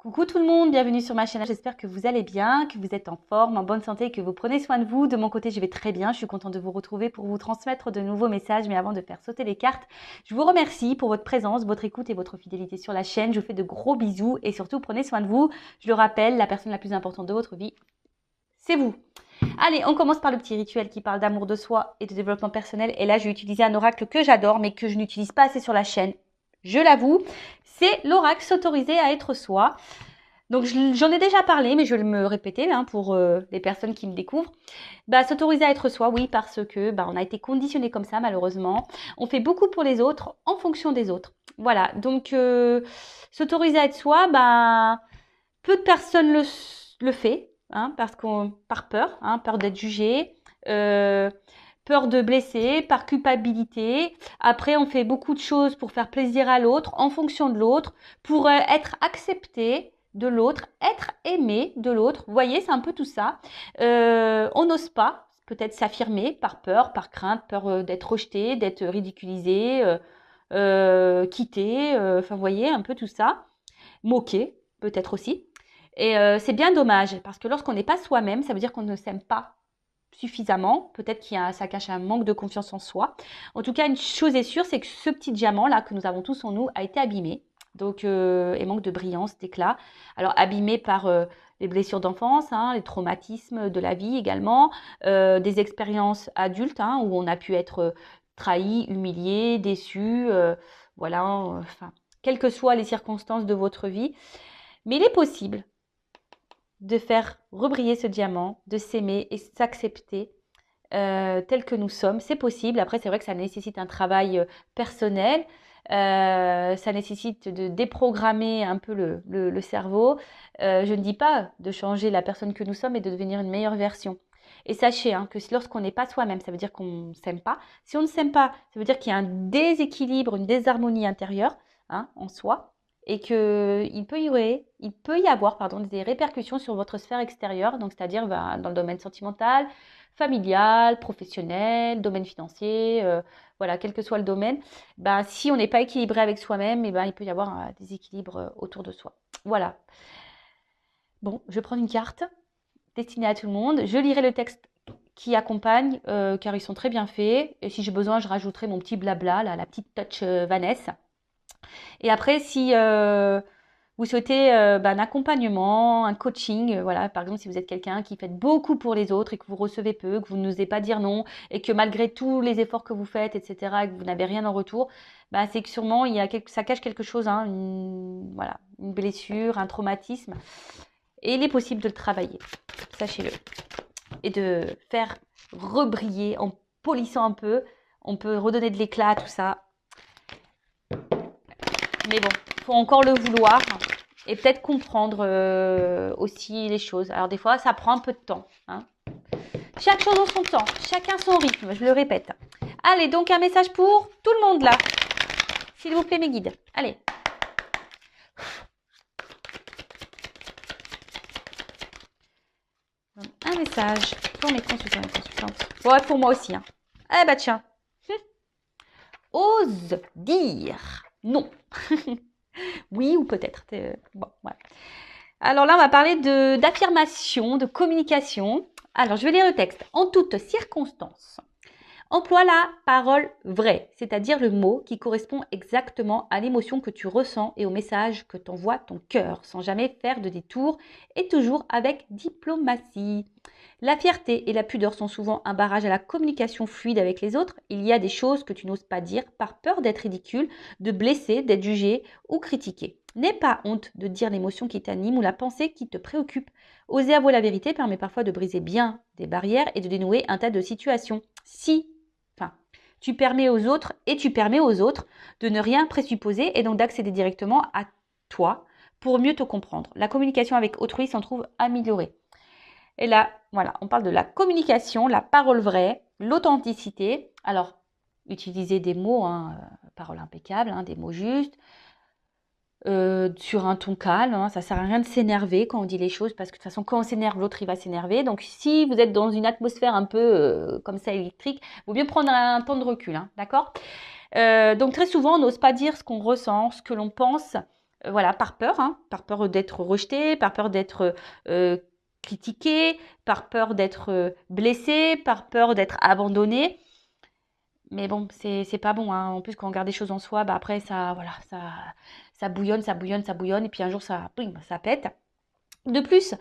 Coucou tout le monde, bienvenue sur ma chaîne. J'espère que vous allez bien, que vous êtes en forme, en bonne santé, que vous prenez soin de vous. De mon côté, je vais très bien. Je suis contente de vous retrouver pour vous transmettre de nouveaux messages. Mais avant de faire sauter les cartes, je vous remercie pour votre présence, votre écoute et votre fidélité sur la chaîne. Je vous fais de gros bisous et surtout prenez soin de vous. Je le rappelle, la personne la plus importante de votre vie, c'est vous. Allez, on commence par le petit rituel qui parle d'amour de soi et de développement personnel. Et là, je vais utiliser un oracle que j'adore, mais que je n'utilise pas assez sur la chaîne. Je l'avoue, c'est l'oracle s'autoriser à être soi. Donc, j'en ai déjà parlé, mais je vais me répéter pour les personnes qui me découvrent. S'autoriser à être soi, oui, parce que on a été conditionné comme ça, malheureusement. On fait beaucoup pour les autres en fonction des autres. Voilà, donc s'autoriser à être soi, peu de personnes le fait, par peur, peur d'être jugé, peur de blesser, par culpabilité. Après, on fait beaucoup de choses pour faire plaisir à l'autre, en fonction de l'autre, pour être accepté de l'autre, être aimé de l'autre. Vous voyez, c'est un peu tout ça. On n'ose pas peut-être s'affirmer par peur, par crainte, peur d'être rejeté, d'être ridiculisé, quitté. Vous voyez, un peu tout ça. Moqué, peut-être aussi. Et c'est bien dommage, parce que lorsqu'on n'est pas soi-même, ça veut dire qu'on ne s'aime pas suffisamment. Peut-être ça cache un manque de confiance en soi. En tout cas, une chose est sûre, c'est que ce petit diamant-là que nous avons tous en nous a été abîmé. Donc, et manque de brillance, d'éclat. Alors, abîmé par les blessures d'enfance, les traumatismes de la vie également, des expériences adultes où on a pu être trahi, humilié, déçu, quelles que soient les circonstances de votre vie. Mais il est possible de faire rebriller ce diamant, de s'aimer et s'accepter tel que nous sommes. C'est possible. Après, c'est vrai que ça nécessite un travail personnel. Ça nécessite de déprogrammer un peu le cerveau. Je ne dis pas de changer la personne que nous sommes et de devenir une meilleure version. Et sachez que lorsqu'on n'est pas soi-même, ça veut dire qu'on ne s'aime pas. Si on ne s'aime pas, ça veut dire qu'il y a un déséquilibre, une désharmonie intérieure en soi. Et qu'il peut y avoir des répercussions sur votre sphère extérieure, donc c'est-à-dire dans le domaine sentimental, familial, professionnel, domaine financier, quel que soit le domaine. Si on n'est pas équilibré avec soi-même, il peut y avoir un déséquilibre autour de soi. Voilà. Bon, je vais prendre une carte destinée à tout le monde. Je lirai le texte qui accompagne, car ils sont très bien faits. Et si j'ai besoin, je rajouterai mon petit blabla, la petite touch Vanessa. Et après, si vous souhaitez un accompagnement, un coaching, par exemple, si vous êtes quelqu'un qui fait beaucoup pour les autres et que vous recevez peu, que vous n'osez pas dire non et que malgré tous les efforts que vous faites, etc., et que vous n'avez rien en retour, c'est que sûrement ça cache quelque chose, une blessure, un traumatisme. Et il est possible de le travailler, sachez-le. Et de faire rebriller en polissant un peu. On peut redonner de l'éclat à tout ça. Mais bon, il faut encore le vouloir et peut-être comprendre aussi les choses. Alors des fois, ça prend un peu de temps. Chaque chose en son temps, chacun son rythme, je le répète. Allez, donc un message pour tout le monde là. S'il vous plaît, mes guides. Allez. Un message pour mes consultants et consultantes. Ouais, pour moi aussi. Eh bah tiens. Ose dire non. Oui ou peut-être. Bon, voilà. Alors là, on va parler d'affirmation, de communication. Alors, je vais lire le texte. En toutes circonstances, emploie la parole vraie, c'est-à-dire le mot qui correspond exactement à l'émotion que tu ressens et au message que t'envoie ton cœur, sans jamais faire de détour et toujours avec diplomatie. La fierté et la pudeur sont souvent un barrage à la communication fluide avec les autres. Il y a des choses que tu n'oses pas dire par peur d'être ridicule, de blesser, d'être jugé ou critiqué. N'aie pas honte de dire l'émotion qui t'anime ou la pensée qui te préoccupe. Oser avouer la vérité permet parfois de briser bien des barrières et de dénouer un tas de situations. Tu permets aux autres de ne rien présupposer et donc d'accéder directement à toi pour mieux te comprendre. La communication avec autrui s'en trouve améliorée. Et là, voilà, on parle de la communication, la parole vraie, l'authenticité. Alors, utilisez des mots, parole impeccable, des mots justes, sur un ton calme. Ça sert à rien de s'énerver quand on dit les choses, parce que de toute façon, quand on s'énerve, l'autre, il va s'énerver. Donc, si vous êtes dans une atmosphère un peu comme ça, électrique, il vaut mieux prendre un temps de recul, d'accord ? Donc, très souvent, on n'ose pas dire ce qu'on ressent, ce que l'on pense, voilà, par peur, hein, par peur d'être rejeté, par peur d'être critiqué, par peur d'être blessé, par peur d'être abandonné. Mais bon, c'est pas bon, hein. En plus, quand on garde des choses en soi, bah après, voilà, ça bouillonne, ça bouillonne, ça bouillonne, et puis un jour, boum, ça pète. De plus,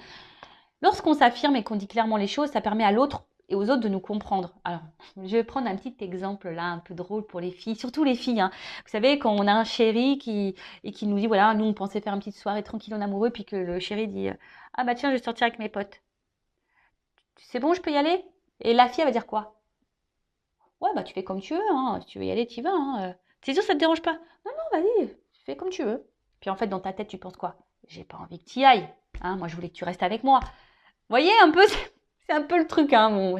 lorsqu'on s'affirme et qu'on dit clairement les choses, ça permet à l'autre et aux autres de nous comprendre. Alors, je vais prendre un petit exemple là, un peu drôle pour les filles, surtout les filles, hein. Vous savez, quand on a un chéri qui nous dit, voilà, nous, on pensait faire une petite soirée tranquille en amoureux, puis que le chéri dit, ah bah tiens, je vais sortir avec mes potes. C'est bon, je peux y aller? Et la fille, elle va dire quoi? Ouais, bah tu fais comme tu veux, hein. Si tu veux y aller, tu y vas, hein. C'est sûr, ça te dérange pas? Non, non, vas-y, tu fais comme tu veux. Puis en fait, dans ta tête, tu penses quoi? J'ai pas envie que tu y ailles, hein. Moi, je voulais que tu restes avec moi. Vous voyez un peu, c'est un peu le truc, hein. Bon,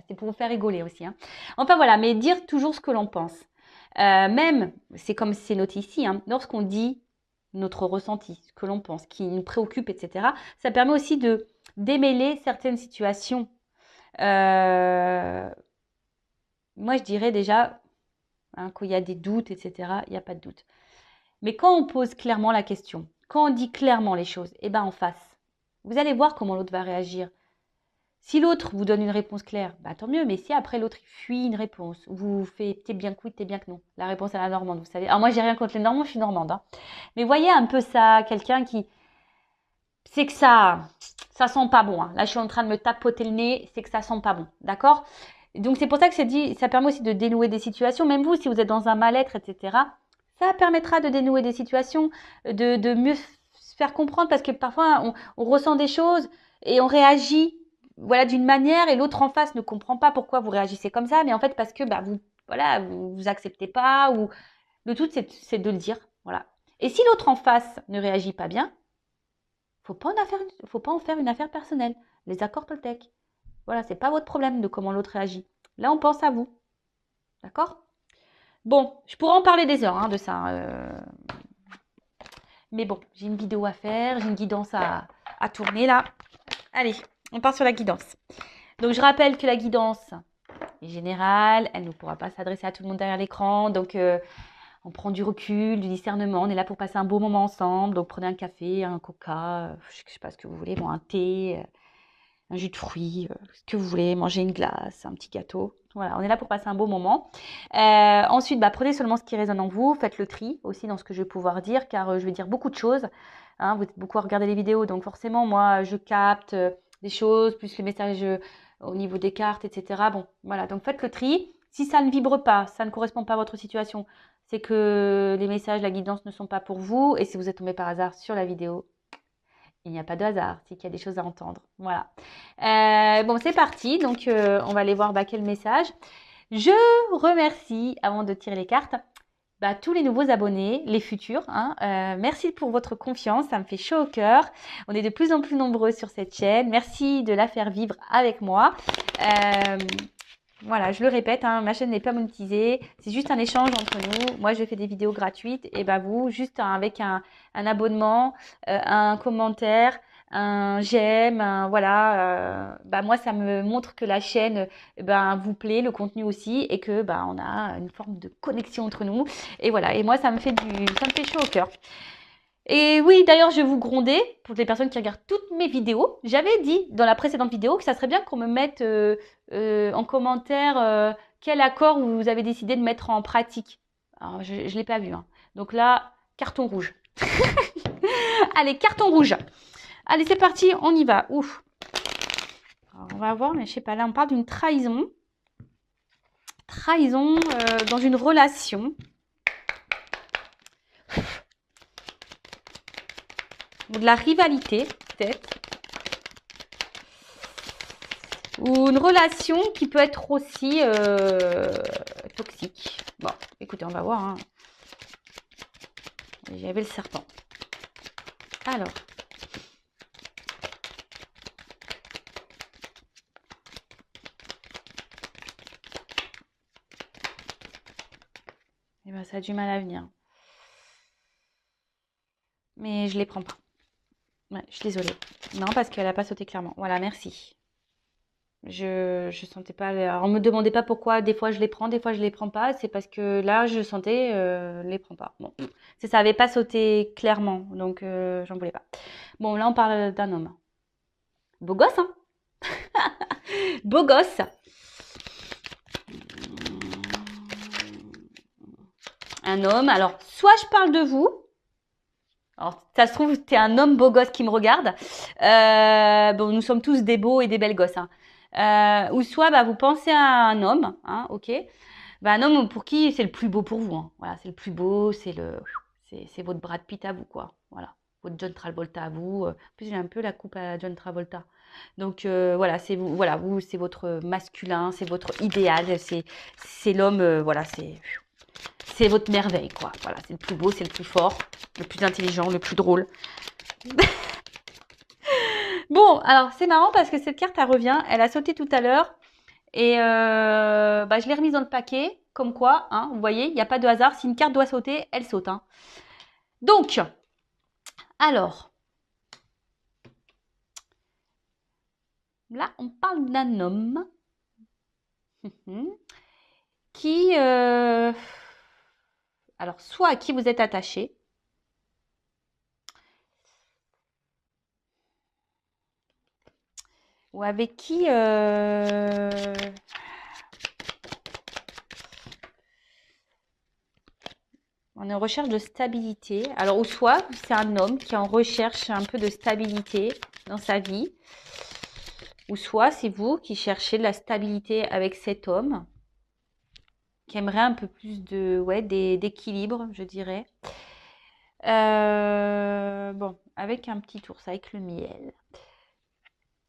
c'est pour vous faire rigoler aussi, hein. Enfin voilà, mais dire toujours ce que l'on pense. Même, c'est comme c'est noté ici, hein, lorsqu'on dit notre ressenti, ce que l'on pense, qui nous préoccupe, etc., ça permet aussi de démêler certaines situations. Moi, je dirais déjà, hein, quand il y a des doutes, etc., il n'y a pas de doute. Mais quand on pose clairement la question, quand on dit clairement les choses, eh ben en face, vous allez voir comment l'autre va réagir. Si l'autre vous donne une réponse claire, bah tant mieux. Mais si après l'autre il fuit une réponse, vous faites t'es bien que oui, t'es bien que non. La réponse à la normande, vous savez. Alors moi j'ai rien contre les normands, je suis normande, hein. Mais voyez un peu ça, quelqu'un qui, c'est que ça sent pas bon, hein. Là je suis en train de me tapoter le nez, c'est que ça sent pas bon, d'accord? Donc c'est pour ça que c'est dit, ça permet aussi de dénouer des situations. Même vous, si vous êtes dans un mal-être, etc., ça permettra de dénouer des situations, de mieux se faire comprendre parce que parfois on ressent des choses et on réagit, voilà, d'une manière et l'autre en face ne comprend pas pourquoi vous réagissez comme ça, mais en fait parce que bah, voilà, vous acceptez pas ou le tout c'est de le dire, voilà. Et si l'autre en face ne réagit pas bien, faut pas en faire une affaire personnelle. Les accords Toltec. Voilà, c'est pas votre problème de comment l'autre réagit. Là, on pense à vous. D'accord? Bon, je pourrais en parler des heures, hein, de ça. Mais bon, j'ai une vidéo à faire, j'ai une guidance à tourner là. Allez, on part sur la guidance. Donc, je rappelle que la guidance est générale, elle ne pourra pas s'adresser à tout le monde derrière l'écran. Donc, on prend du recul, du discernement. On est là pour passer un beau moment ensemble. Donc, prenez un café, un coca, je ne sais pas ce que vous voulez, bon, un thé, un jus de fruits, ce que vous voulez, manger une glace, un petit gâteau. Voilà, on est là pour passer un beau moment. Ensuite, bah, prenez seulement ce qui résonne en vous. Faites le tri aussi dans ce que je vais pouvoir dire, car je vais dire beaucoup de choses, hein. Vous êtes beaucoup à regarder les vidéos, donc forcément, moi, je capte des choses, plus les messages au niveau des cartes, etc. Bon, voilà, donc faites le tri. Si ça ne vibre pas, ça ne correspond pas à votre situation, c'est que les messages, la guidance ne sont pas pour vous. Et si vous êtes tombé par hasard sur la vidéo, il n'y a pas de hasard, c'est qu'il y a des choses à entendre. Voilà. Bon, c'est parti. Donc, on va aller voir quel message. Je remercie, avant de tirer les cartes, tous les nouveaux abonnés, les futurs, hein. Merci pour votre confiance, ça me fait chaud au cœur. On est de plus en plus nombreux sur cette chaîne. Merci de la faire vivre avec moi. Voilà, je le répète, hein, ma chaîne n'est pas monétisée. C'est juste un échange entre nous. Moi, je fais des vidéos gratuites et vous, juste avec un abonnement, un commentaire, un j'aime, voilà. Moi, ça me montre que la chaîne vous plaît, le contenu aussi, et que on a une forme de connexion entre nous. Et voilà. Et moi, ça me fait chaud au cœur. Et oui, d'ailleurs, je vais vous gronder pour les personnes qui regardent toutes mes vidéos. J'avais dit dans la précédente vidéo que ça serait bien qu'on me mette en commentaire quel accord vous avez décidé de mettre en pratique. Alors, je ne l'ai pas vu, hein. Donc là, carton rouge. Allez, carton rouge. Allez, c'est parti, on y va. Ouf. Alors, on va voir, mais je sais pas, là, on parle d'une trahison. Trahison dans une relation. Ou de la rivalité, peut-être. Ou une relation qui peut être aussi toxique. Bon, écoutez, on va voir, hein. J'avais le serpent. Alors. Eh ça a du mal à venir. Mais je les prends pas. Ouais, je suis désolée. Non, parce qu'elle n'a pas sauté clairement. Voilà, merci. Je sentais pas. Alors, on me demandait pas pourquoi. Des fois, je les prends, des fois, je les prends pas. C'est parce que là, je sentais, les prends pas. Bon, c'est ça avait pas sauté clairement, donc j'en voulais pas. Bon, là, on parle d'un homme. Beau gosse, hein? Beau gosse. Un homme. Alors, soit je parle de vous. Alors, ça se trouve, t'es un homme beau gosse qui me regarde. Bon, nous sommes tous des beaux et des belles gosses, hein. Ou soit, bah, vous pensez à un homme, hein, ok. Bah, un homme pour qui c'est le plus beau pour vous, hein. Voilà, c'est le plus beau, c'est votre Brad Pitt à vous, quoi. Voilà, votre John Travolta à vous. En plus, j'ai un peu la coupe à John Travolta. Donc voilà, c'est vous, voilà, vous, c'est votre masculin, c'est votre idéal, c'est l'homme, voilà, c'est votre merveille, quoi. Voilà, c'est le plus beau, c'est le plus fort, le plus intelligent, le plus drôle. Bon, alors c'est marrant parce que cette carte, elle revient, elle a sauté tout à l'heure et bah, je l'ai remise dans le paquet, comme quoi, hein, vous voyez, il n'y a pas de hasard. Si une carte doit sauter, elle saute, hein. Donc, alors, là, on parle d'un homme qui, alors, soit à qui vous êtes attaché, ou avec qui on est en recherche de stabilité. Alors, ou soit c'est un homme qui est en recherche un peu de stabilité dans sa vie, ou soit c'est vous qui cherchez de la stabilité avec cet homme, qui aimerait un peu plus de, ouais, d'équilibre, je dirais. Bon, avec un petit ours, avec le miel.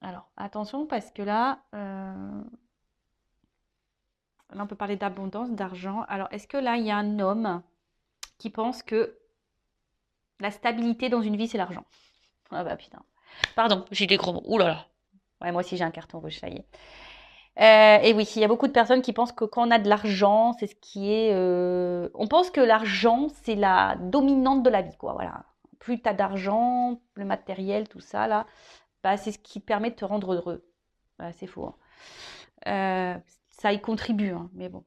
Alors, attention parce que là on peut parler d'abondance, d'argent. Alors, est-ce que là, il y a un homme qui pense que la stabilité dans une vie, c'est l'argent? Ah bah putain. Pardon, j'ai des gros mots. Ouh là là. Ouais, moi aussi j'ai un carton rouge, ça y est. Et oui, il y a beaucoup de personnes qui pensent que quand on a de l'argent, c'est ce qui est. On pense que l'argent, c'est la dominante de la vie, quoi. Voilà. Plus tu as d'argent, le matériel, tout ça, là, bah, c'est ce qui te permet de te rendre heureux. Bah, c'est faux, hein. Ça y contribue, hein, mais bon.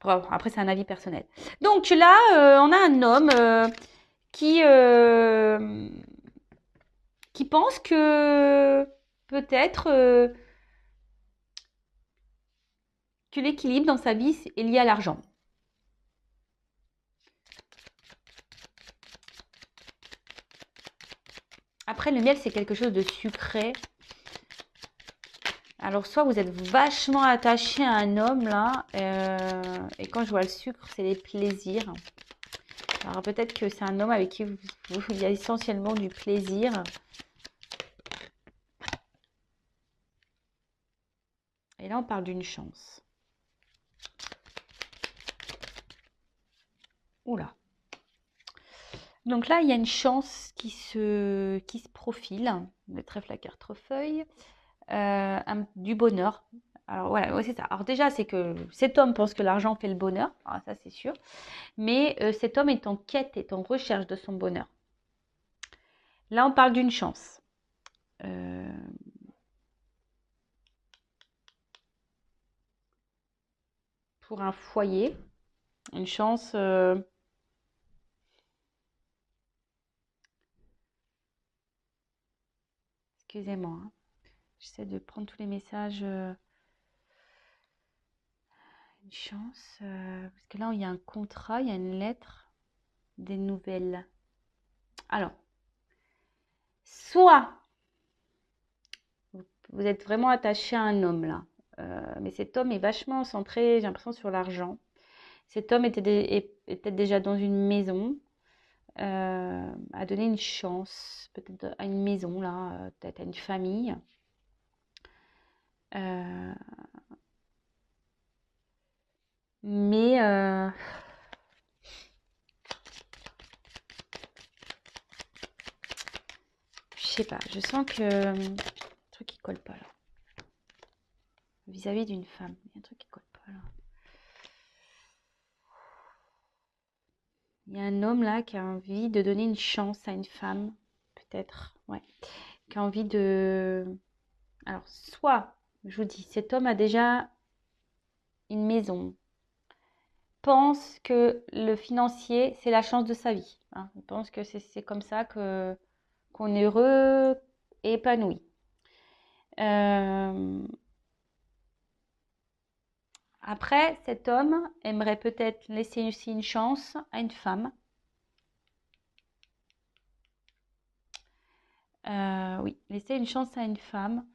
Après, c'est un avis personnel. Donc là, on a un homme qui, euh, qui pense que peut-être que l'équilibre dans sa vie est lié à l'argent. Après, le miel, c'est quelque chose de sucré. Alors, soit vous êtes vachement attaché à un homme, là, et quand je vois le sucre, c'est les plaisirs. Alors, peut-être que c'est un homme avec qui il y a essentiellement du plaisir. Et là, on parle d'une chance. Oula. Donc là, il y a une chance qui se profile. Le trèfle à quatre-feuilles. Du bonheur. Alors voilà, ouais, c'est ça. Alors déjà, c'est que cet homme pense que l'argent fait le bonheur. Alors, ça, c'est sûr. Mais cet homme est en quête, est en recherche de son bonheur. Là, on parle d'une chance. Pour un foyer. Une chance. Excusez-moi, hein. J'essaie de prendre tous les messages. Une chance. Parce que là, il y a un contrat, il y a une lettre, des nouvelles. Alors, soit vous êtes vraiment attaché à un homme là, mais cet homme est vachement centré, j'ai l'impression, sur l'argent. Cet homme était déjà dans une maison, a donné une chance, peut-être à une maison là, peut-être à une famille. Euh, mais je sais pas, je sens que un truc qui colle pas là. Vis-à-vis d'une femme, il y a un truc qui colle pas là. Il y a un homme là qui a envie de donner une chance à une femme, peut-être, ouais, qui a envie de. Alors, soit Je vous dis, cet homme a déjà une maison. Pense que le financier, c'est la chance de sa vie. Hein. Il pense que c'est comme ça qu'on est heureux et épanoui. Après, cet homme aimerait peut-être laisser aussi une chance à une femme. Oui, laisser une chance à une femme.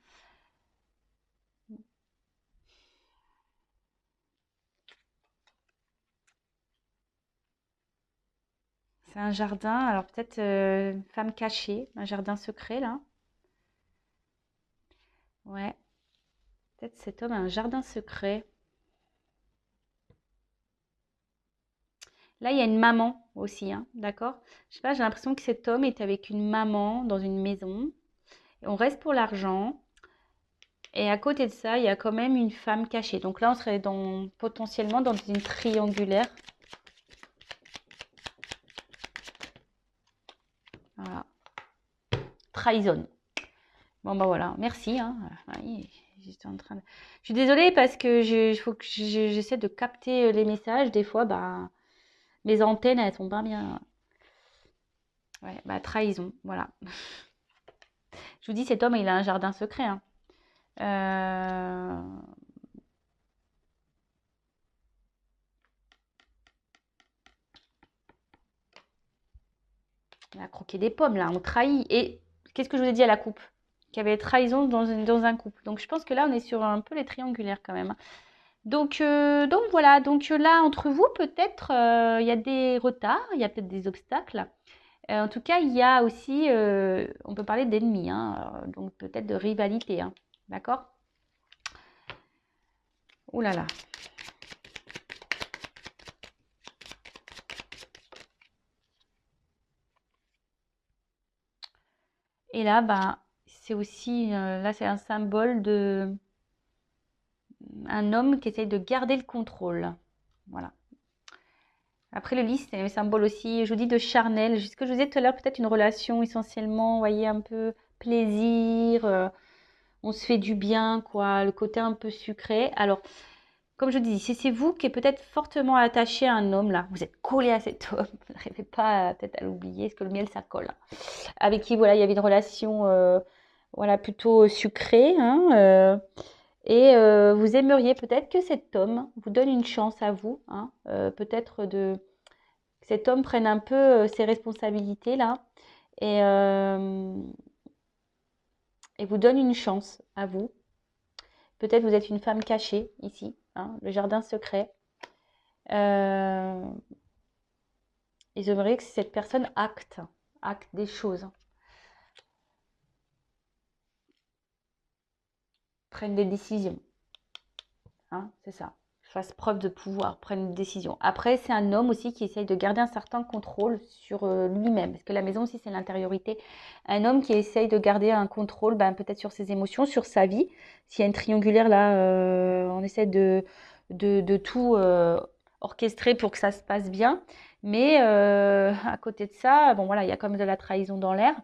C'est un jardin, alors peut-être une femme cachée, un jardin secret là. Ouais, peut-être cet homme a un jardin secret. Là, il y a une maman aussi, hein, d'accord? Je sais pas, j'ai l'impression que cet homme est avec une maman dans une maison. Et on reste pour l'argent. Et à côté de ça, il y a quand même une femme cachée. Donc là, on serait potentiellement dans une triangulaire. Voilà. Trahison. Bon, bah voilà, merci. Hein. Oui, je suis désolée parce que faut que j'essaie de capter les messages. Des fois, bah, mes antennes, elles sont pas bien. Ouais, bah, trahison, voilà. Je vous dis, cet homme, il a un jardin secret. Hein. On a croqué des pommes, là, on trahit. Et qu'est-ce que je vous ai dit à la coupe? Qu'il y avait trahison dans un couple. Donc, je pense que là, on est sur un peu les triangulaires quand même. Donc voilà. Donc là, entre vous, peut-être, il y a des retards, il y a peut-être des obstacles. En tout cas, il y a aussi, on peut parler d'ennemis, hein, donc peut-être de rivalité. Hein, d'accord? Ouh là là. Et là, bah, c'est aussi, là, c'est un symbole de un homme qui essaye de garder le contrôle. Voilà. Après, le lit, c'est un symbole aussi, je vous dis, de charnel. Ce que je vous disais tout à l'heure, peut-être une relation essentiellement, vous voyez, un peu plaisir, on se fait du bien, quoi, le côté un peu sucré. Alors, comme je vous dis, si c'est vous qui êtes peut-être fortement attaché à un homme, là, vous êtes collé à cet homme, vous n'arrivez pas peut-être à l'oublier, parce que le miel, ça colle. Hein. Avec qui, voilà, il y avait une relation, voilà, plutôt sucrée, hein, et vous aimeriez peut-être que cet homme vous donne une chance à vous, hein, peut-être que cet homme prenne un peu ses responsabilités là et vous donne une chance à vous. Peut-être vous êtes une femme cachée ici, hein, le jardin secret. Et j'aimerais que cette personne acte des choses, prenne des décisions. Hein, c'est ça. Fasse preuve de pouvoir, prenne une décision. Après, c'est un homme aussi qui essaye de garder un certain contrôle sur lui-même. Parce que la maison aussi, c'est l'intériorité. Un homme qui essaye de garder un contrôle, ben, peut-être sur ses émotions, sur sa vie. S'il y a une triangulaire là, on essaie de tout orchestrer pour que ça se passe bien. Mais à côté de ça, bon voilà, il y a comme de la trahison dans l'air.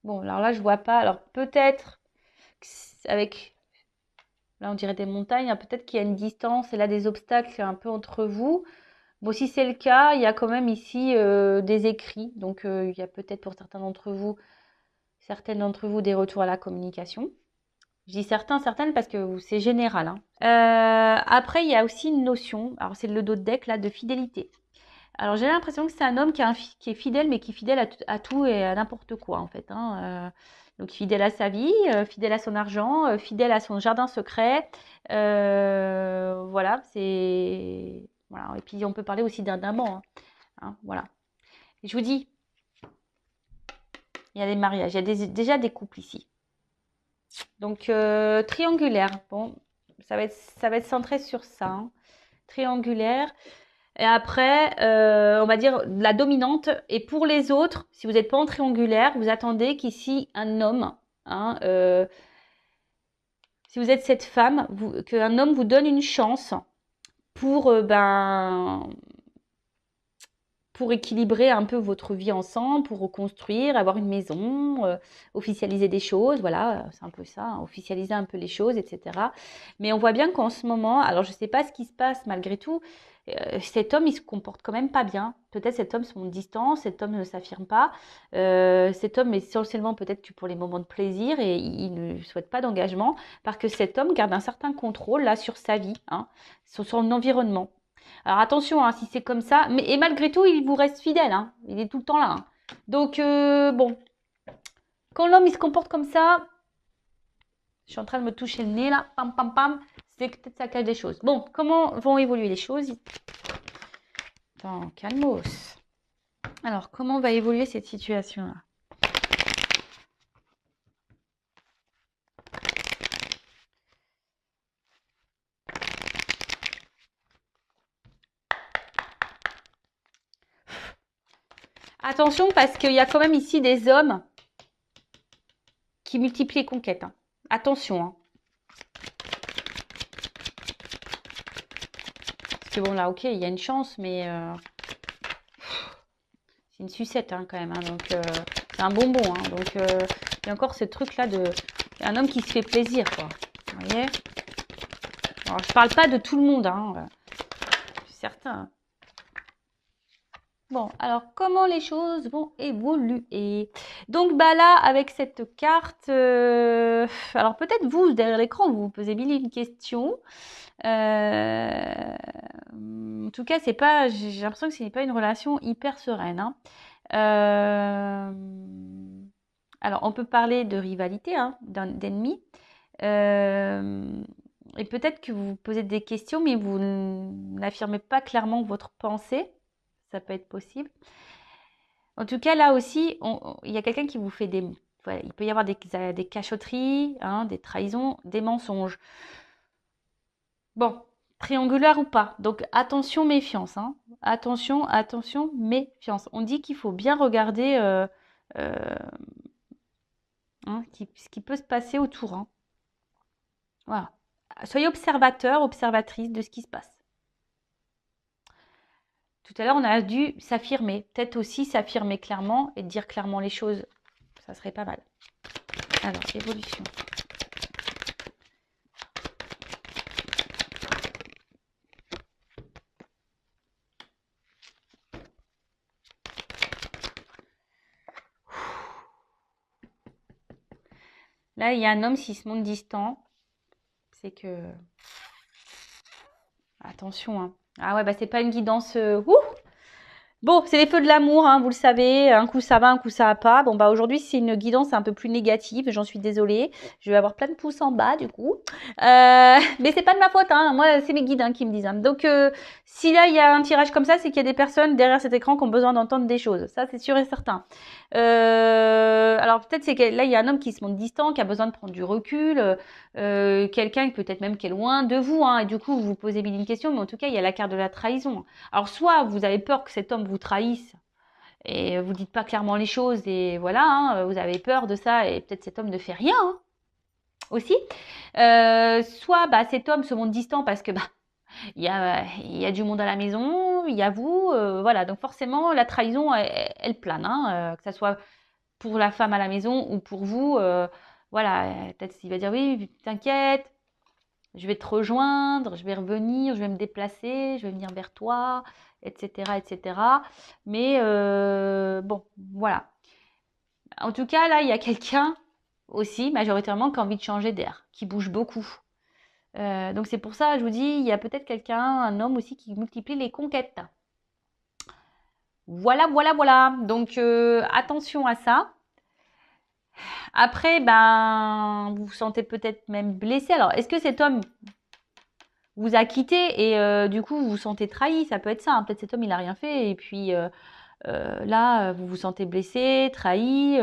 Bon, alors là, je vois pas. Alors peut-être avec, là on dirait des montagnes, hein, peut-être qu'il y a une distance et là des obstacles un peu entre vous. Bon, si c'est le cas, il y a quand même ici des écrits. Donc il y a peut-être pour certaines d'entre vous des retours à la communication. Je dis certaines parce que c'est général. Hein. Après, il y a aussi une notion, alors c'est le dos de deck là, de fidélité. Alors j'ai l'impression que c'est un homme qui est fidèle, mais qui est fidèle à tout et à n'importe quoi en fait. Hein. Donc fidèle à sa vie, fidèle à son argent, fidèle à son jardin secret. Voilà, c'est voilà. Et puis on peut parler aussi d'un amant. Hein. Hein, voilà. Et je vous dis, il y a des mariages, il y a déjà des couples ici. Donc triangulaire. Bon, ça va être centré sur ça. Hein. Triangulaire. Et après, on va dire la dominante. Et pour les autres, si vous n'êtes pas en triangulaire, vous attendez qu'ici un homme, hein, si vous êtes cette femme, qu'un homme vous donne une chance pour pour équilibrer un peu votre vie ensemble, pour reconstruire, avoir une maison, officialiser des choses, voilà, c'est un peu ça, hein, officialiser un peu les choses, etc. Mais on voit bien qu'en ce moment, alors je ne sais pas ce qui se passe malgré tout, cet homme, il se comporte quand même pas bien. Peut-être cet homme se montre distant, cet homme ne s'affirme pas. Cet homme est essentiellement peut-être que pour les moments de plaisir et il ne souhaite pas d'engagement parce que cet homme garde un certain contrôle là sur sa vie, hein, sur son environnement. Alors attention, hein, si c'est comme ça, mais et malgré tout, il vous reste fidèle, hein, il est tout le temps là, hein. Donc bon, quand l'homme il se comporte comme ça, je suis en train de me toucher le nez là, pam pam pam, c'est que peut-être ça cache des choses. Bon, comment vont évoluer les choses? Attends, calmos. Alors, comment va évoluer cette situation-là? Attention, parce qu'il y a quand même ici des hommes qui multiplient les conquêtes, hein. Attention, hein. Parce que bon, là, ok, il y a une chance, mais c'est une sucette, hein, quand même, hein. Donc, c'est un bonbon, hein. Donc, il y a encore ce truc-là de... Un homme qui se fait plaisir, quoi. Vous voyez? Alors, je parle pas de tout le monde, hein. Certains. Bon, alors comment les choses vont évoluer? Donc bah là, avec cette carte, alors peut-être vous, derrière l'écran, vous vous posez mille et une questions. En tout cas, c'est pas, j'ai l'impression que ce n'est pas une relation hyper sereine, hein. Alors, on peut parler de rivalité, hein, d'ennemis. Et peut-être que vous vous posez des questions, mais vous n'affirmez pas clairement votre pensée. Ça peut être possible. En tout cas, là aussi, il y a quelqu'un qui vous fait des... Voilà, il peut y avoir des cachotteries, hein, des trahisons, des mensonges. Bon, triangulaire ou pas. Donc, attention, méfiance, hein. Attention, attention, méfiance. On dit qu'il faut bien regarder hein, ce qui peut se passer autour, hein. Voilà. Soyez observateur, observatrice de ce qui se passe. Tout à l'heure, on a dû s'affirmer. Peut-être aussi s'affirmer clairement et dire clairement les choses. Ça serait pas mal. Alors, évolution. Là, il y a un homme, s'il se montre distant, c'est que... Attention, hein. Ah ouais, bah c'est pas une guidance... Bon, c'est les feux de l'amour, hein, vous le savez. Un coup ça va, un coup ça va pas. Bon, bah aujourd'hui, c'est une guidance un peu plus négative. J'en suis désolée. Je vais avoir plein de pouces en bas, du coup. Mais c'est pas de ma faute, hein. Moi, c'est mes guides, hein, qui me disent, hein. Donc, si là, il y a un tirage comme ça, c'est qu'il y a des personnes derrière cet écran qui ont besoin d'entendre des choses. Ça, c'est sûr et certain. Alors, peut-être c'est que là, il y a un homme qui se montre distant, qui a besoin de prendre du recul. Quelqu'un peut-être même qui est loin de vous, hein. Et du coup, vous vous posez mille une question. Mais en tout cas, il y a la carte de la trahison. Alors, soit vous avez peur que cet homme vous trahisse et vous dites pas clairement les choses et voilà, hein, vous avez peur de ça et peut-être cet homme ne fait rien, hein, aussi. Soit bah, cet homme se montre distant parce que bah, il y a du monde à la maison, il y a vous, voilà. Donc forcément, la trahison, elle plane, hein, que ça soit pour la femme à la maison ou pour vous. Voilà, peut-être qu'il va dire oui, t'inquiète, je vais te rejoindre, je vais revenir, je vais me déplacer, je vais venir vers toi, etc., etc. Mais bon, voilà. En tout cas, là, il y a quelqu'un aussi, majoritairement, qui a envie de changer d'air, qui bouge beaucoup. Donc c'est pour ça, je vous dis, il y a peut-être quelqu'un, un homme aussi, qui multiplie les conquêtes. Voilà, voilà, voilà. Donc attention à ça. Après, ben, vous vous sentez peut-être même blessé. Alors, est-ce que cet homme vous a quitté et du coup, vous vous sentez trahi? Ça peut être ça, hein. Peut-être cet homme, il n'a rien fait. Et puis là, vous vous sentez blessé, trahi.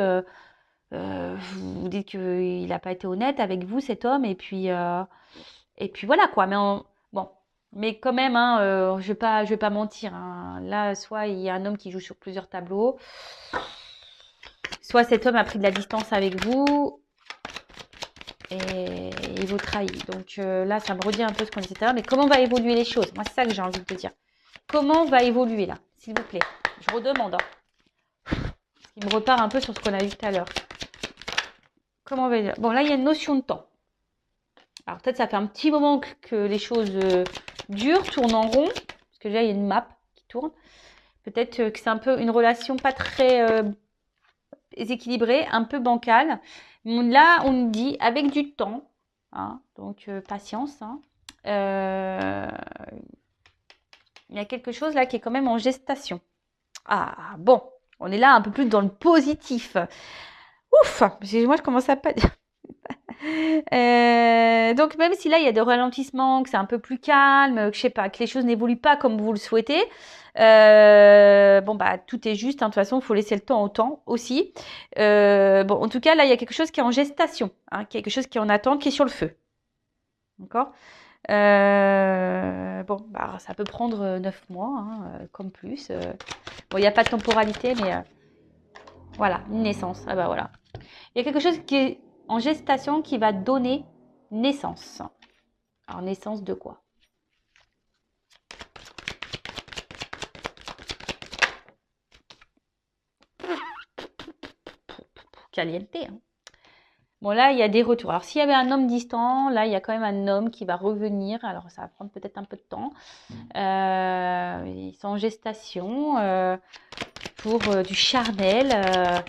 Vous vous dites qu'il n'a pas été honnête avec vous, cet homme. Et puis voilà, quoi. Mais bon. Mais quand même, hein, je vais pas mentir, hein. Là, soit il y a un homme qui joue sur plusieurs tableaux. Soit cet homme a pris de la distance avec vous et il vous trahit. Donc là, ça me redit un peu ce qu'on disait tout à l'heure. Mais comment va évoluer les choses? Moi, c'est ça que j'ai envie de te dire. Comment va évoluer là, s'il vous plaît? je redemande. Hein. Parce qu'il me repart un peu sur ce qu'on a vu tout à l'heure. Comment on va dire? Bon, là, il y a une notion de temps. Alors, peut-être ça fait un petit moment que les choses durent, tournent en rond. Parce que déjà, il y a une map qui tourne. Peut-être que c'est un peu une relation pas très équilibrée, un peu bancale. Là, on nous dit avec du temps. Hein, donc, patience. Hein, il y a quelque chose là qui est quand même en gestation. Ah, bon. On est là un peu plus dans le positif. Ouf, moi je commence à pas dire. Donc même si là il y a des ralentissements, que c'est un peu plus calme, que je sais pas, que les choses n'évoluent pas comme vous le souhaitez, bon bah tout est juste. Hein, de toute façon, il faut laisser le temps au temps aussi. Bon, en tout cas là il y a quelque chose qui est en gestation, hein, quelque chose qui est en attente, qui est sur le feu. D'accord. Bon, bah ça peut prendre 9 mois, hein, comme plus. Bon, il n'y a pas de temporalité, mais voilà, une naissance. Ah bah voilà. Il y a quelque chose qui est en gestation qui va donner naissance. Alors, naissance de quoi? Caliente. Hein. Bon, là, il y a des retours. Alors, s'il y avait un homme distant, là, il y a quand même un homme qui va revenir. Alors, ça va prendre peut-être un peu de temps. Ils sont en gestation pour du charnel.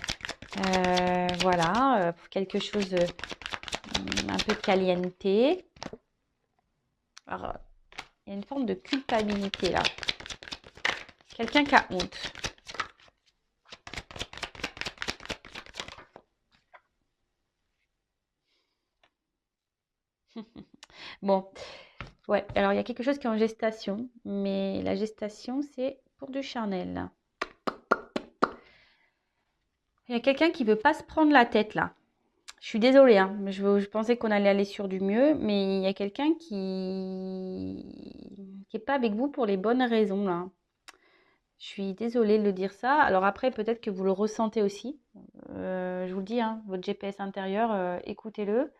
Voilà, pour quelque chose un peu caliente. Alors, il y a une forme de culpabilité là. Quelqu'un qui a honte. Bon, ouais, alors il y a quelque chose qui est en gestation, mais la gestation, c'est pour du charnel. Il y a quelqu'un qui veut pas se prendre la tête là. Je suis désolée, hein, mais je pensais qu'on allait aller sur du mieux, mais il y a quelqu'un qui est pas avec vous pour les bonnes raisons là. Je suis désolée de le dire ça. Alors après, peut-être que vous le ressentez aussi. Je vous le dis, hein, votre GPS intérieur, écoutez-le.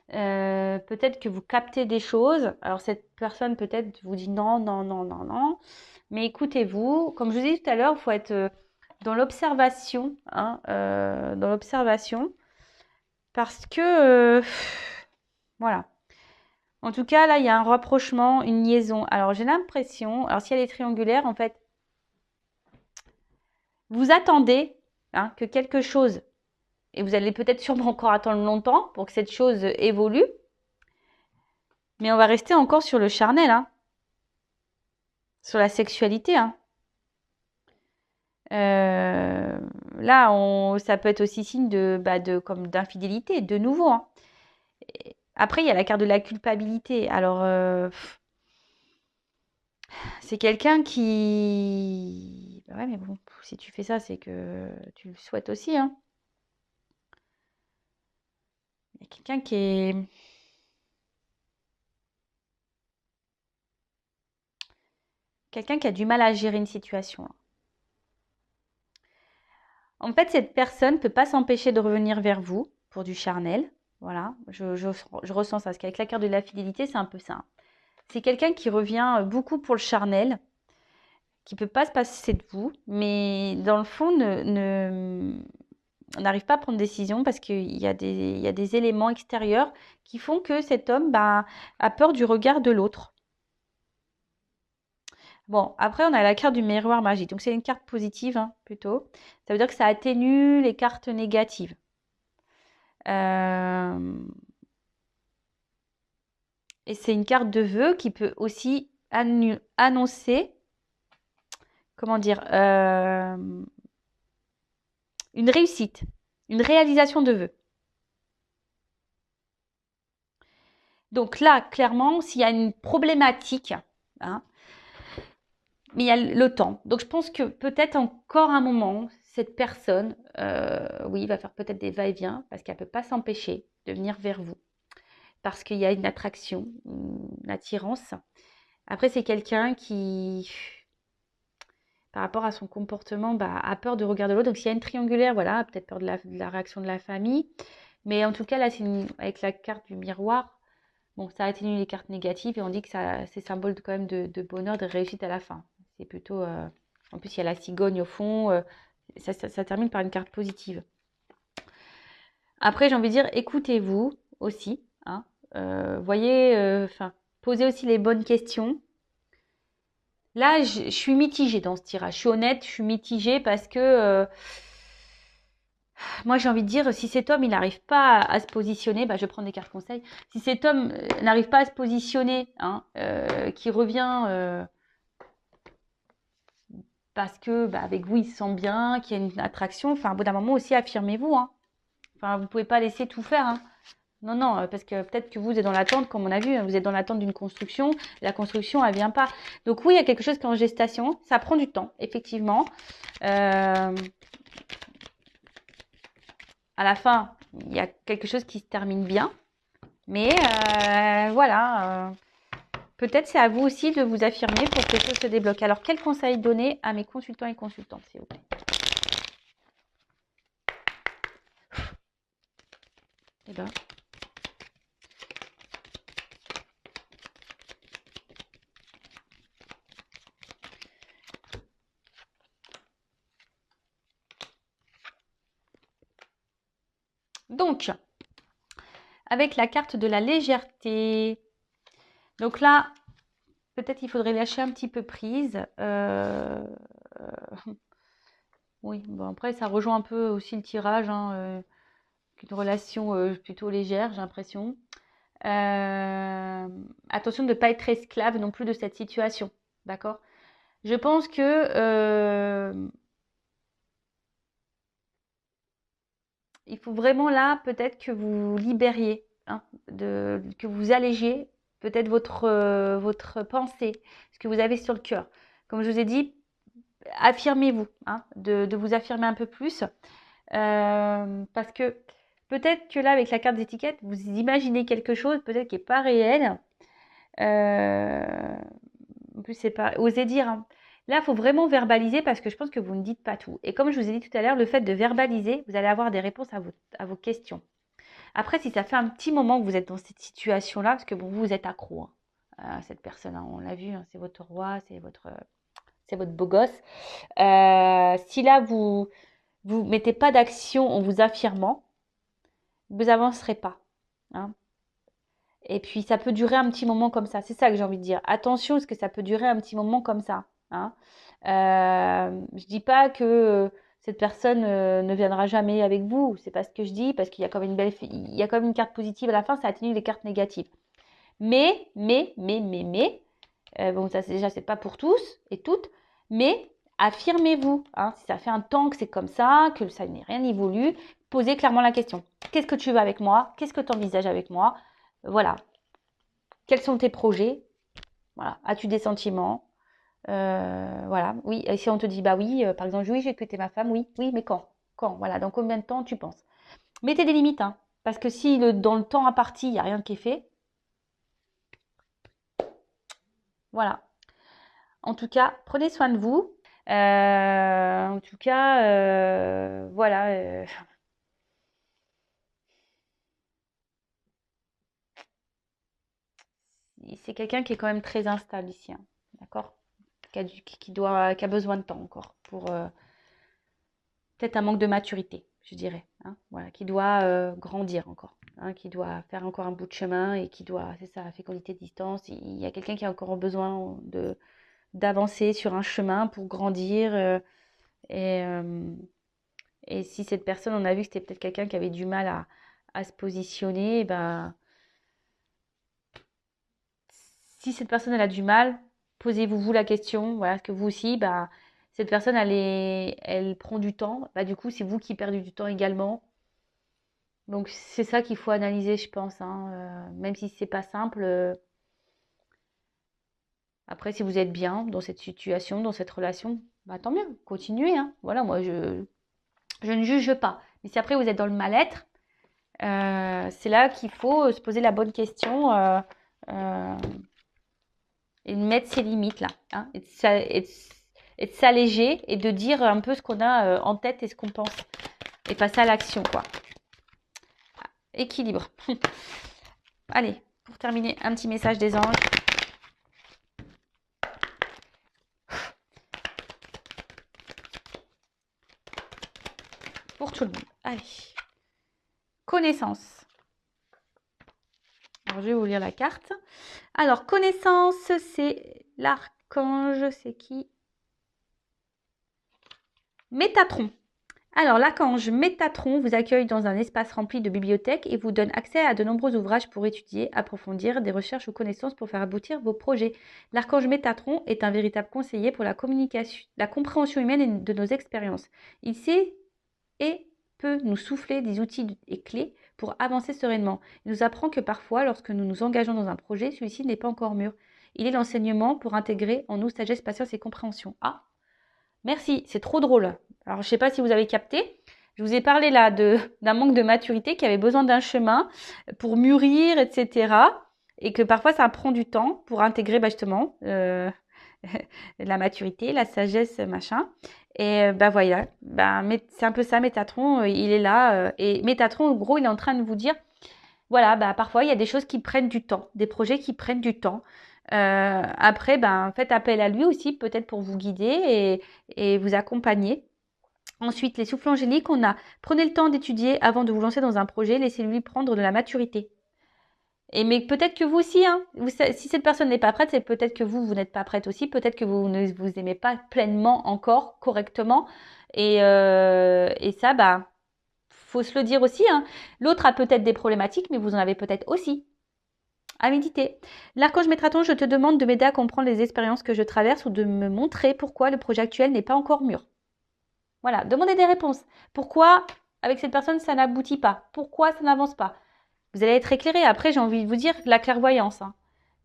Peut-être que vous captez des choses. Alors cette personne peut-être vous dit non, non, non, non, non. Mais écoutez-vous. Comme je vous ai dit tout à l'heure, il faut être dans l'observation. Hein, dans l'observation. Parce que, voilà. En tout cas, là, il y a un rapprochement, une liaison. Alors j'ai l'impression, alors si elle est triangulaire, en fait, vous attendez hein, que quelque chose, et vous allez peut-être sûrement encore attendre longtemps pour que cette chose évolue, mais on va rester encore sur le charnel, hein, sur la sexualité. Hein. Là, ça peut être aussi signe comme d'infidélité, de nouveau. Hein. Après, il y a la carte de la culpabilité. Alors, c'est quelqu'un qui... Bah ouais, mais bon, si tu fais ça, c'est que tu le souhaites aussi. Hein. Il y a quelqu'un qui est... Quelqu'un qui a du mal à gérer une situation. Là. En fait, cette personne ne peut pas s'empêcher de revenir vers vous pour du charnel. Voilà, je ressens ça. Parce qu'avec la carte de la fidélité, c'est un peu ça. C'est quelqu'un qui revient beaucoup pour le charnel, qui ne peut pas se passer de vous, mais dans le fond, n'arrive pas à prendre de décision parce qu'il y a des éléments extérieurs qui font que cet homme a peur du regard de l'autre. Bon, après, on a la carte du miroir magique. Donc, c'est une carte positive, hein, plutôt. Ça veut dire que ça atténue les cartes négatives. Et c'est une carte de vœux qui peut aussi annoncer, comment dire, une réussite, une réalisation de vœux. Donc là, clairement, s'il y a une problématique, hein, mais il y a le temps. Donc je pense que peut-être encore un moment, cette personne, oui, va faire peut-être des va-et-vient parce qu'elle ne peut pas s'empêcher de venir vers vous. Parce qu'il y a une attraction, une attirance. Après, c'est quelqu'un qui, par rapport à son comportement, a peur de regarder l'autre. Donc s'il y a une triangulaire, voilà, peut-être peur de la réaction de la famille. Mais en tout cas, là, avec la carte du miroir, bon, ça atténue les cartes négatives et on dit que c'est symbole quand même de bonheur, de réussite à la fin. C'est plutôt En plus, il y a la cigogne au fond. Ça termine par une carte positive. Après, j'ai envie de dire, écoutez-vous aussi. Hein, voyez, posez aussi les bonnes questions. Là, je suis mitigée dans ce tirage. Je suis honnête, je suis mitigée parce que moi, j'ai envie de dire, si cet homme, il n'arrive pas à se positionner, bah, je vais prendre des cartes conseils. Si cet homme n'arrive pas à se positionner, hein, qui revient parce que bah, avec vous, il se sent bien, qu'il y a une attraction, enfin, au bout d'un moment aussi, affirmez-vous. Hein. Enfin, vous ne pouvez pas laisser tout faire. Hein. Non, non, parce que peut-être que vous êtes dans l'attente, comme on a vu, vous êtes dans l'attente d'une construction. La construction, elle ne vient pas. Donc oui, il y a quelque chose qui est en gestation. Ça prend du temps, effectivement. À la fin, il y a quelque chose qui se termine bien. Mais voilà, peut-être c'est à vous aussi de vous affirmer pour que les choses se débloquent. Alors, quel conseil donner à mes consultants et consultantes, s'il vous plaît? Eh ben, donc, avec la carte de la légèreté. Donc là, peut-être il faudrait lâcher un petit peu prise. Oui, bon après, ça rejoint un peu aussi le tirage, hein, une relation plutôt légère, j'ai l'impression. Attention de ne pas être esclave non plus de cette situation, d'accord? Je pense que il faut vraiment là peut-être que vous libériez, hein, que vous allégiez peut-être votre pensée, ce que vous avez sur le cœur. Comme je vous ai dit, affirmez-vous, hein, de vous affirmer un peu plus. Parce que peut-être que là, avec la carte d'étiquette, vous imaginez quelque chose peut-être qui n'est pas réel. En plus, c'est pas osez dire. Hein. Là, il faut vraiment verbaliser parce que je pense que vous ne dites pas tout. Et comme je vous ai dit tout à l'heure, le fait de verbaliser, vous allez avoir des réponses à vos questions. Après, si ça fait un petit moment que vous êtes dans cette situation-là, parce que bon, vous êtes accro à cette personne, hein, on l'a vu, hein, c'est votre roi, c'est votre beau gosse. Si là, vous mettez pas d'action en vous affirmant, vous avancerez pas. Hein. Et puis, ça peut durer un petit moment comme ça. C'est ça que j'ai envie de dire. Attention, parce que ça peut durer un petit moment comme ça. Hein. Je dis pas que cette personne ne viendra jamais avec vous. C'est pas ce que je dis, parce qu'il y a comme il y a comme une carte positive à la fin, ça atténue les cartes négatives. Mais, bon, ça déjà, c'est pas pour tous et toutes, mais affirmez-vous. Hein, si ça fait un temps que c'est comme ça, que ça n'est rien évolué, posez clairement la question. Qu'est-ce que tu veux avec moi? Qu'est-ce que tu envisages avec moi? Voilà. Quels sont tes projets? Voilà. As-tu des sentiments? Voilà. Oui. Et si on te dit, bah oui, par exemple, oui, j'ai quitté ma femme, oui, oui, mais quand? Quand? Voilà. Dans combien de temps tu penses? Mettez des limites, hein, parce que si dans le temps imparti, il n'y a rien qui est fait, voilà. En tout cas, prenez soin de vous. En tout cas, voilà. C'est quelqu'un qui est quand même très instable ici, hein, d'accord? Qui a besoin de temps encore pour peut-être un manque de maturité, je dirais. Hein, voilà, qui doit grandir encore, hein, qui doit faire encore un bout de chemin et qui doit, c'est ça, fécondité de distance. Il y a quelqu'un qui a encore besoin d'avancer sur un chemin pour grandir. Et, euh, et si cette personne, on a vu que c'était peut-être quelqu'un qui avait du mal à se positionner, ben, si cette personne elle a du mal, posez-vous vous la question, voilà, est-ce que vous aussi, bah, cette personne elle prend du temps, bah, du coup c'est vous qui perdez du temps également. Donc c'est ça qu'il faut analyser, je pense, hein, même si c'est pas simple. Après, si vous êtes bien dans cette situation, dans cette relation, bah, tant mieux, continuez. Hein. Voilà, moi je ne juge pas. Mais si après vous êtes dans le mal-être, c'est là qu'il faut se poser la bonne question. Euh, et de mettre ses limites là, hein, et de s'alléger et de dire un peu ce qu'on a en tête et ce qu'on pense et passer à l'action quoi. Équilibre. Allez, pour terminer, un petit message des anges. pour tout le monde. Allez. Connaissance. Alors, je vais vous lire la carte. Alors, connaissance, c'est l'archange, c'est qui? Métatron. Alors, l'archange Métatron vous accueille dans un espace rempli de bibliothèques et vous donne accès à de nombreux ouvrages pour étudier, approfondir des recherches ou connaissances pour faire aboutir vos projets. L'archange Métatron est un véritable conseiller pour la communication, la compréhension humaine de nos expériences. Il sait et peut nous souffler des outils et clés pour avancer sereinement. Il nous apprend que parfois, lorsque nous nous engageons dans un projet, celui-ci n'est pas encore mûr. Il est l'enseignement pour intégrer en nous sagesse, patience et compréhension. Ah, merci, c'est trop drôle. Alors, je ne sais pas si vous avez capté. Je vous ai parlé là d'un manque de maturité qui avait besoin d'un chemin pour mûrir, etc. Et que parfois, ça prend du temps pour intégrer justement la maturité, la sagesse, machin. Et voilà, c'est un peu ça, Métatron, il est là. Et Métatron, en gros, il est en train de vous dire, voilà, parfois, il y a des choses qui prennent du temps, des projets qui prennent du temps. Après, faites appel à lui aussi, peut-être pour vous guider et vous accompagner. Ensuite, les souffles angéliques, on a prenez le temps d'étudier avant de vous lancer dans un projet, laissez-lui prendre de la maturité. Mais peut-être que vous aussi, hein, si cette personne n'est pas prête, c'est peut-être que vous n'êtes pas prête aussi, peut-être que vous ne vous aimez pas pleinement encore, correctement. Et ça, faut se le dire aussi, hein. L'autre a peut-être des problématiques, mais vous en avez peut-être aussi. À méditer. L'archange Métatron, je te demande de m'aider à comprendre les expériences que je traverse ou de me montrer pourquoi le projet actuel n'est pas encore mûr. Voilà, demandez des réponses. Pourquoi, avec cette personne, ça n'aboutit pas? Pourquoi ça n'avance pas? Vous allez être éclairé. Après, j'ai envie de vous dire la clairvoyance. Hein.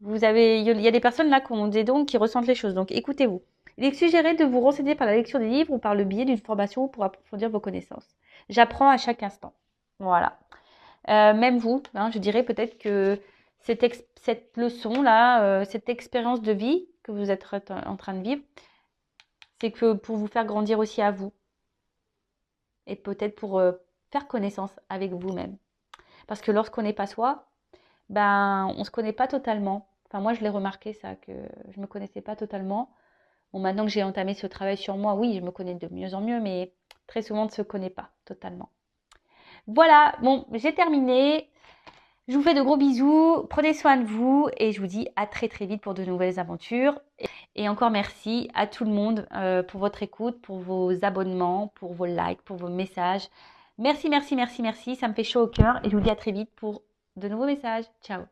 Il y a des personnes là qui ont des dons, qui ressentent les choses. Donc, écoutez-vous. Il est suggéré de vous renseigner par la lecture des livres ou par le biais d'une formation pour approfondir vos connaissances. J'apprends à chaque instant. Voilà. Même vous, hein, je dirais peut-être que cette leçon-là, cette expérience de vie que vous êtes en train de vivre, c'est que pour vous faire grandir aussi à vous. Et peut-être pour faire connaissance avec vous-même. Parce que lorsqu'on n'est pas soi, on ne se connaît pas totalement. Enfin, moi, je l'ai remarqué ça, que je ne me connaissais pas totalement. Bon, maintenant que j'ai entamé ce travail sur moi, oui, je me connais de mieux en mieux, mais très souvent, on ne se connaît pas totalement. Voilà, bon, j'ai terminé. Je vous fais de gros bisous, prenez soin de vous et je vous dis à très très vite pour de nouvelles aventures. Et encore merci à tout le monde pour votre écoute, pour vos abonnements, pour vos likes, pour vos messages. Merci, merci, merci, merci, ça me fait chaud au cœur et je vous dis à très vite pour de nouveaux messages. Ciao.